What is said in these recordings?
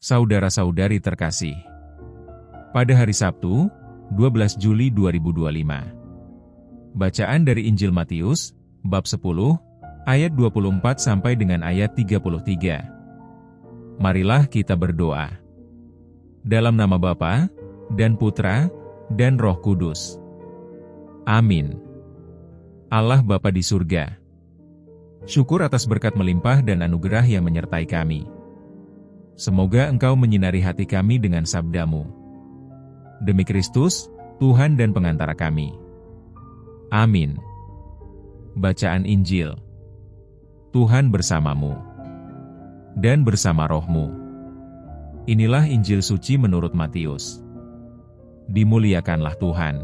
Saudara-saudari terkasih, pada hari Sabtu, 12 Juli 2025, bacaan dari Injil Matius, bab 10, ayat 24 sampai dengan ayat 33. Marilah kita berdoa. Dalam nama Bapa, dan Putra, dan Roh Kudus. Amin. Allah Bapa di surga, syukur atas berkat melimpah dan anugerah yang menyertai kami. Semoga Engkau menyinari hati kami dengan sabda-Mu. Demi Kristus, Tuhan dan pengantara kami. Amin. Bacaan Injil. Tuhan bersamamu dan bersama rohmu. Inilah Injil suci menurut Matius. Dimuliakanlah Tuhan.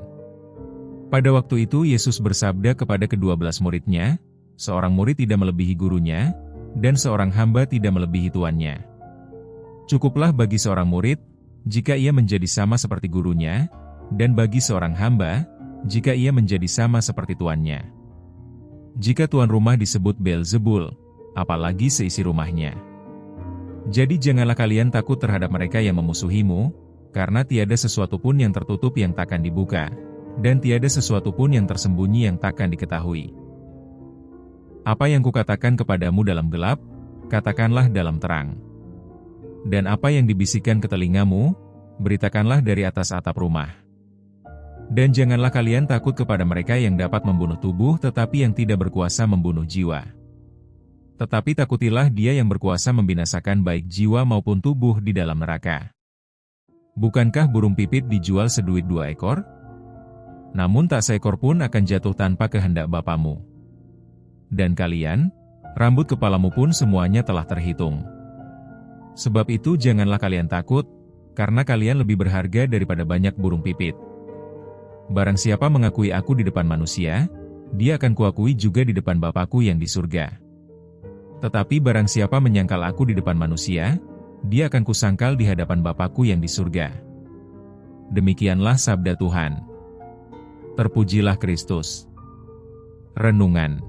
Pada waktu itu Yesus bersabda kepada ke-12 murid-Nya, seorang murid tidak melebihi gurunya, dan seorang hamba tidak melebihi tuannya. Cukuplah bagi seorang murid, jika ia menjadi sama seperti gurunya, dan bagi seorang hamba, jika ia menjadi sama seperti tuannya. Jika tuan rumah disebut Beelzebul, apalagi seisi rumahnya. Jadi janganlah kalian takut terhadap mereka yang memusuhimu, karena tiada sesuatu pun yang tertutup yang takkan dibuka, dan tiada sesuatu pun yang tersembunyi yang takkan diketahui. Apa yang kukatakan kepadamu dalam gelap, katakanlah dalam terang. Dan apa yang dibisikkan ke telingamu, beritakanlah dari atas atap rumah. Dan janganlah kalian takut kepada mereka yang dapat membunuh tubuh tetapi yang tidak berkuasa membunuh jiwa. Tetapi takutilah Dia yang berkuasa membinasakan baik jiwa maupun tubuh di dalam neraka. Bukankah burung pipit dijual seduit 2 ekor? Namun tak seekor pun akan jatuh tanpa kehendak Bapamu. Dan kalian, rambut kepalamu pun semuanya telah terhitung. Sebab itu janganlah kalian takut, karena kalian lebih berharga daripada banyak burung pipit. Barang siapa mengakui aku di depan manusia, dia akan kuakui juga di depan Bapa-Ku yang di surga. Tetapi barang siapa menyangkal aku di depan manusia, dia akan kusangkal di hadapan Bapa-Ku yang di surga. Demikianlah sabda Tuhan. Terpujilah Kristus. Renungan.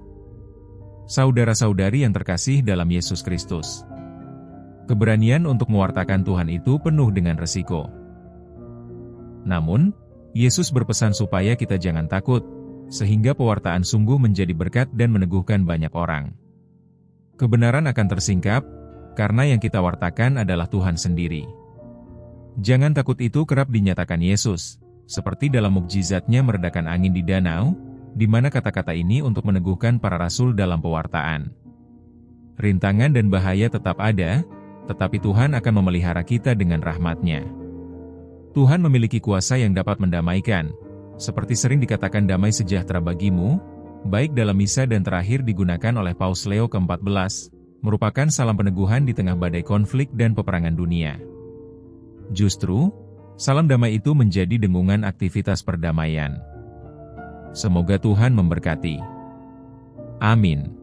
Saudara-saudari yang terkasih dalam Yesus Kristus, keberanian untuk mewartakan Tuhan itu penuh dengan resiko. Namun, Yesus berpesan supaya kita jangan takut, sehingga pewartaan sungguh menjadi berkat dan meneguhkan banyak orang. Kebenaran akan tersingkap, karena yang kita wartakan adalah Tuhan sendiri. Jangan takut itu kerap dinyatakan Yesus, seperti dalam mukjizatnya meredakan angin di danau, di mana kata-kata ini untuk meneguhkan para rasul dalam pewartaan. Rintangan dan bahaya tetap ada, tetapi Tuhan akan memelihara kita dengan rahmat-Nya. Tuhan memiliki kuasa yang dapat mendamaikan, seperti sering dikatakan damai sejahtera bagimu, baik dalam misa dan terakhir digunakan oleh Paus Leo ke-14, merupakan salam peneguhan di tengah badai konflik dan peperangan dunia. Justru, salam damai itu menjadi dengungan aktivitas perdamaian. Semoga Tuhan memberkati. Amin.